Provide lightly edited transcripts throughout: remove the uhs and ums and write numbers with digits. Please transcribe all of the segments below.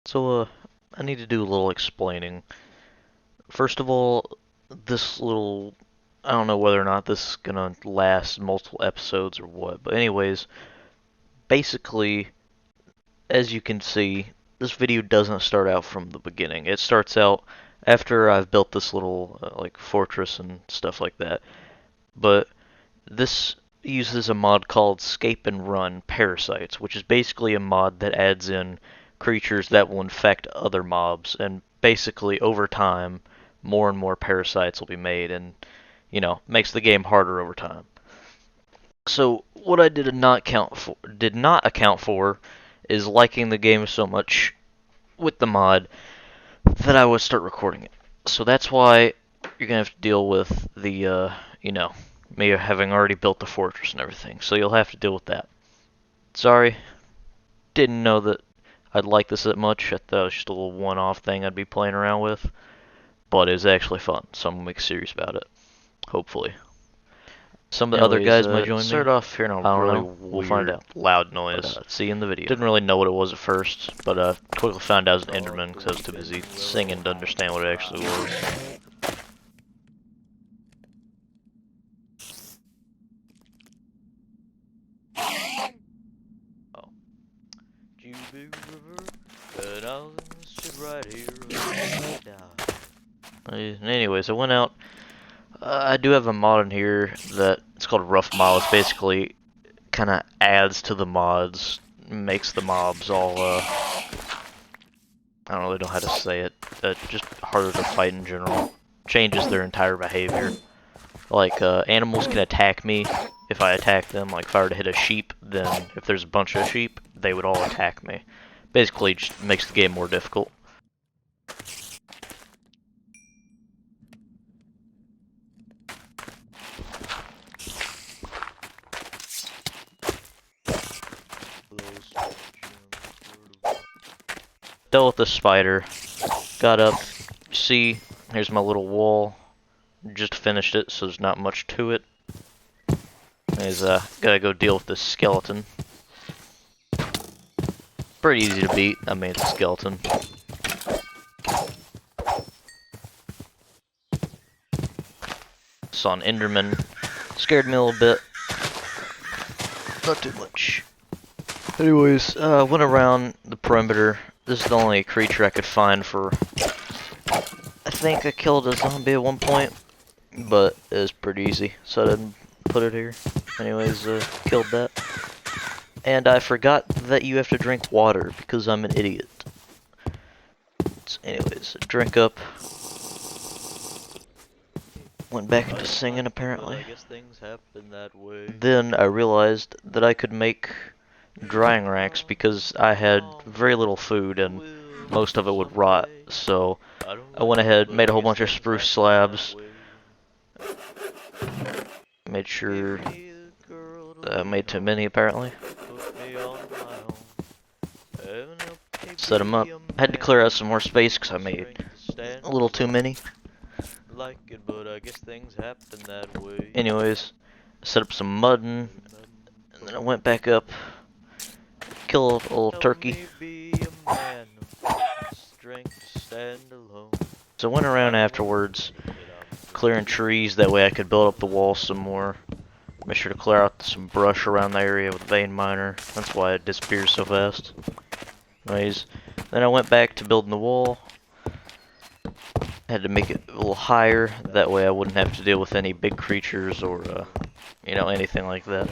So, I need to do a little explaining. First of all, this little, I don't know whether or not this is gonna last multiple episodes or what, but anyways, basically, as you can see, this video doesn't start out from the beginning. It starts out after I've built this little, like, fortress and stuff like that. But this uses a mod called Scape and Run Parasites, which is basically a mod that adds in creatures that will infect other mobs, and basically over time, more and more parasites will be made, and makes the game harder over time. So what I did not account for is liking the game so much with the mod that I would start recording it. So that's why you're gonna have to deal with the me having already built the fortress and everything. So you'll have to deal with that. Sorry, didn't know that I'd like this that much. I thought it was just a little one-off thing I'd be playing around with, but it was actually fun, so I'm gonna make a series about it. Hopefully. Some of the other guys might join me. Start off hearing a I don't really know. We'll find out. loud noise. But, see you in the video. Didn't really know what it was at first, but quickly found out it was an Enderman because I was too busy singing to understand what it actually was. Oh. Anyways, I went out. I do have a mod in here that it's called Rough Mod. It's basically kind of adds to the mods, makes the mobs all, I don't really know how to say it, just harder to fight in general. Changes their entire behavior. Like, animals can attack me if I attack them. Like, if I were to hit a sheep, then if there's a bunch of sheep, they would all attack me. Basically, just makes the game more difficult. Dealt with the spider. Got up. See, here's my little wall. Just finished it, so there's not much to it. Is gotta go deal with this skeleton. Pretty easy to beat. I mean, it's a skeleton. Saw an Enderman. Scared me a little bit. Not too much. Anyways, went around the perimeter. This is the only creature I could find for... I think I killed a zombie at one point, but it was pretty easy, so I didn't put it here. Anyways, killed that. And I forgot that you have to drink water, because I'm an idiot. So anyways, drink up. Went back into singing, apparently. Then I realized that I could make drying racks because I had very little food and most of it would rot, so I went ahead, made a whole bunch of spruce slabs, made sure I made too many apparently, set them up. I had to clear out some more space because I made a little too many. Anyways, set up some mudding, and then I went back up, killed a little turkey. So I went around afterwards, clearing trees, that way I could build up the wall some more. Make sure to clear out some brush around the area with the vein miner. That's why it disappears so fast. Anyways, then I went back to building the wall. Had to make it a little higher, that way I wouldn't have to deal with any big creatures or, anything like that.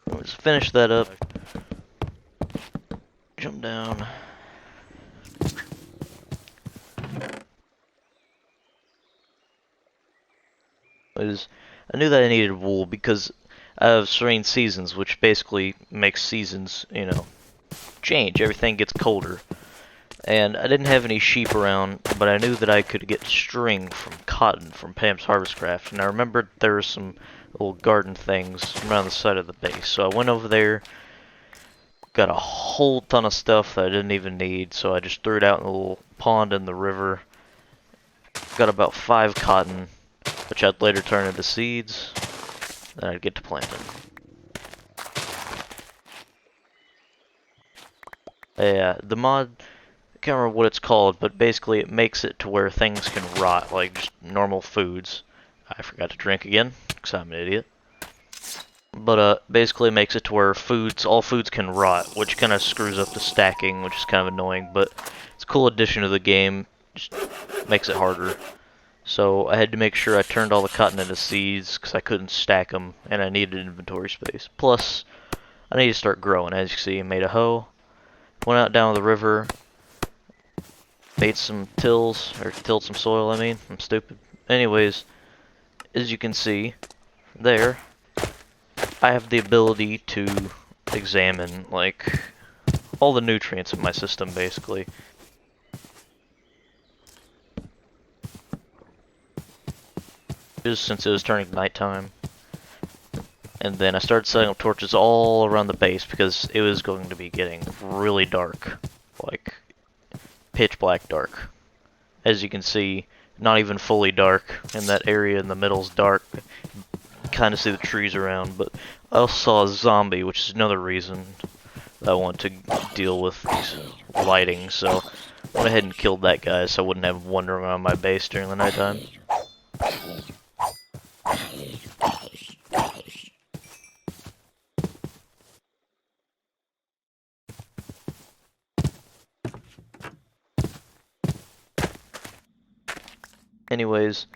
Let's finish that up. Jump down. I knew that I needed wool because I have serene seasons, which basically makes seasons, change. Everything gets colder. And I didn't have any sheep around, but I knew that I could get string from cotton from Pam's Harvest Craft. And I remembered there were some little garden things around the side of the base. So I went over there, got a whole ton of stuff that I didn't even need, so I just threw it out in a little pond in the river. Got about 5 cotton, which I'd later turn into seeds. Then I'd get to planting. Yeah, the mod, I can't remember what it's called, but basically it makes it to where things can rot, like just normal foods. I forgot to drink again, because I'm an idiot. But basically makes it to where all foods can rot, which kind of screws up the stacking, which is kind of annoying, but it's a cool addition to the game, just makes it harder. So I had to make sure I turned all the cotton into seeds, because I couldn't stack them, and I needed inventory space. Plus, I need to start growing. As you see, I made a hoe, went out down the river, made some tilled some soil, I mean. I'm stupid. Anyways, as you can see, there, I have the ability to examine, like, all the nutrients in my system, basically. Just since it was turning nighttime. And then I started setting up torches all around the base because it was going to be getting really dark. Like, pitch black dark. As you can see, not even fully dark, and that area in the middle's dark. Kind of see the trees around, but I also saw a zombie, which is another reason that I want to deal with these lighting, so I went ahead and killed that guy so I wouldn't have him wandering around my base during the nighttime. Anyways,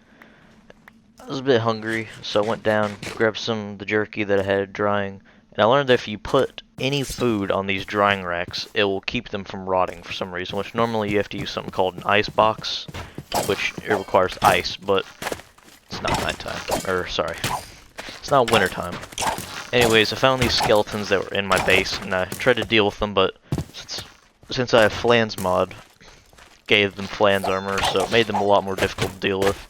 I was a bit hungry, so I went down, grabbed some of the jerky that I had drying, and I learned that if you put any food on these drying racks, it will keep them from rotting for some reason, which normally you have to use something called an ice box, which it requires ice, but it's not nighttime. Or, sorry, it's not wintertime. Anyways, I found these skeletons that were in my base, and I tried to deal with them, but since I have Flan's mod, gave them Flan's armor, so it made them a lot more difficult to deal with.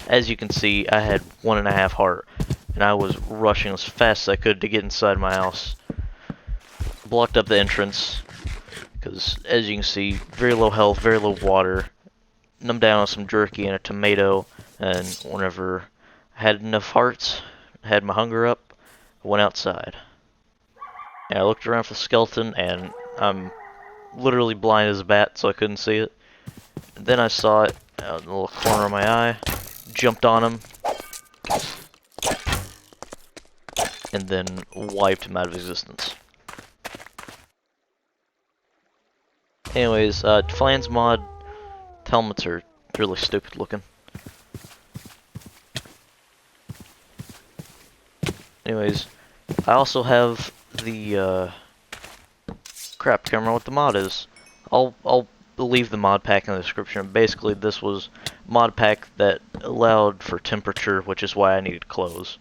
As you can see, I had 1.5 heart, and I was rushing as fast as I could to get inside my house. Blocked up the entrance, because as you can see, very low health, very low water. Numbed down on some jerky and a tomato, and whenever I had enough hearts, had my hunger up, I went outside. And I looked around for the skeleton, and I'm literally blind as a bat, so I couldn't see it. And then I saw it out in the little corner of my eye, jumped on him, and then wiped him out of existence. Anyways, Flan's mod helmets are really stupid looking. Anyways, I also have the, crap, can't remember what the mod is. I'll leave the mod pack in the description. Basically, this was a mod pack that allowed for temperature, which is why I needed clothes.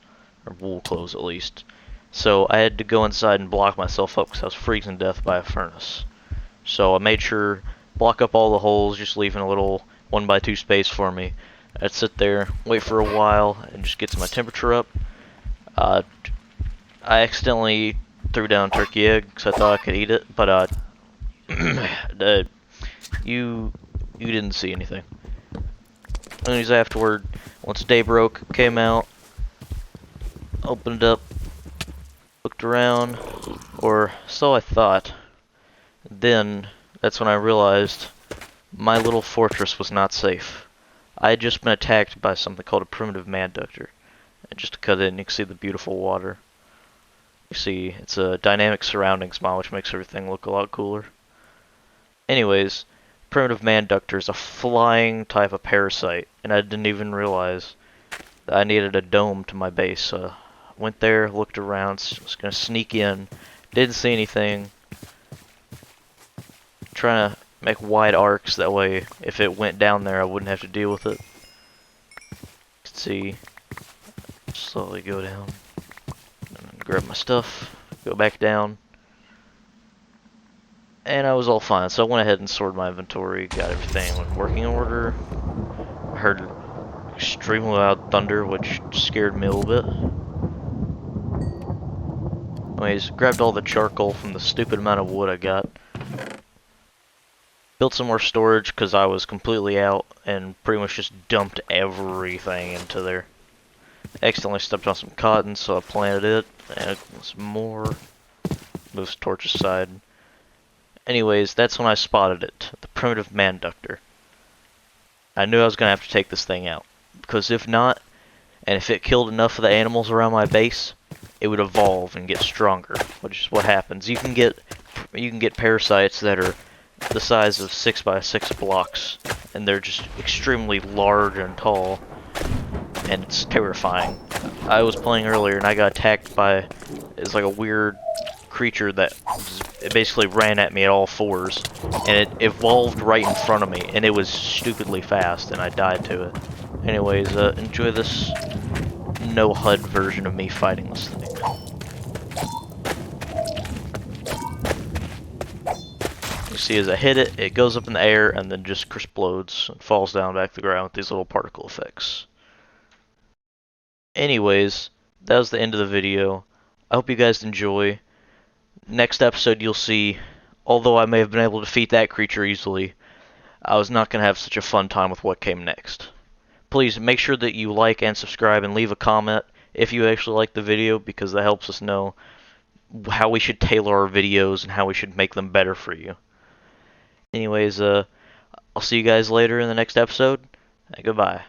Or wool clothes, at least. So I had to go inside and block myself up because I was freezing to death by a furnace. So I made sure block up all the holes, just leaving a little 1x2 space for me. I'd sit there, wait for a while, and just get my temperature up. I accidentally threw down turkey egg because I thought I could eat it, but you didn't see anything. Anyways, afterward, once day broke, came out, opened up, looked around, or so I thought. Then, that's when I realized my little fortress was not safe. I had just been attacked by something called a primitive manductor. And just to cut in, you can see the beautiful water. You see, it's a dynamic surroundings mod, which makes everything look a lot cooler. Anyways, primitive manductor is a flying type of parasite, and I didn't even realize that I needed a dome to my base. So I went there, looked around, was gonna sneak in, didn't see anything. Trying to make wide arcs, that way if it went down there I wouldn't have to deal with it. You can see, slowly go down, and grab my stuff, go back down. And I was all fine, so I went ahead and sorted my inventory, got everything in working order. I heard extremely loud thunder, which scared me a little bit. Anyways, grabbed all the charcoal from the stupid amount of wood I got. Built some more storage because I was completely out and pretty much just dumped everything into there. Accidentally stepped on some cotton, so I planted it. And some more. Moves torch aside. Anyways, that's when I spotted it. The primitive manductor. I knew I was going to have to take this thing out. Because if not, and if it killed enough of the animals around my base, it would evolve and get stronger, which is what happens. You can get parasites that are the size of 6x6 blocks, and they're just extremely large and tall, and it's terrifying. I was playing earlier and I got attacked by, it's like a weird creature that it basically ran at me at all fours, and it evolved right in front of me, and it was stupidly fast, and I died to it. Anyways, enjoy this no HUD version of me fighting this thing. You see as I hit it, it goes up in the air and then just explodes and falls down back to the ground with these little particle effects. Anyways, that was the end of the video. I hope you guys enjoy. Next episode you'll see, although I may have been able to defeat that creature easily, I was not going to have such a fun time with what came next. Please make sure that you like and subscribe and leave a comment if you actually like the video, because that helps us know how we should tailor our videos and how we should make them better for you. Anyways, I'll see you guys later in the next episode. Goodbye.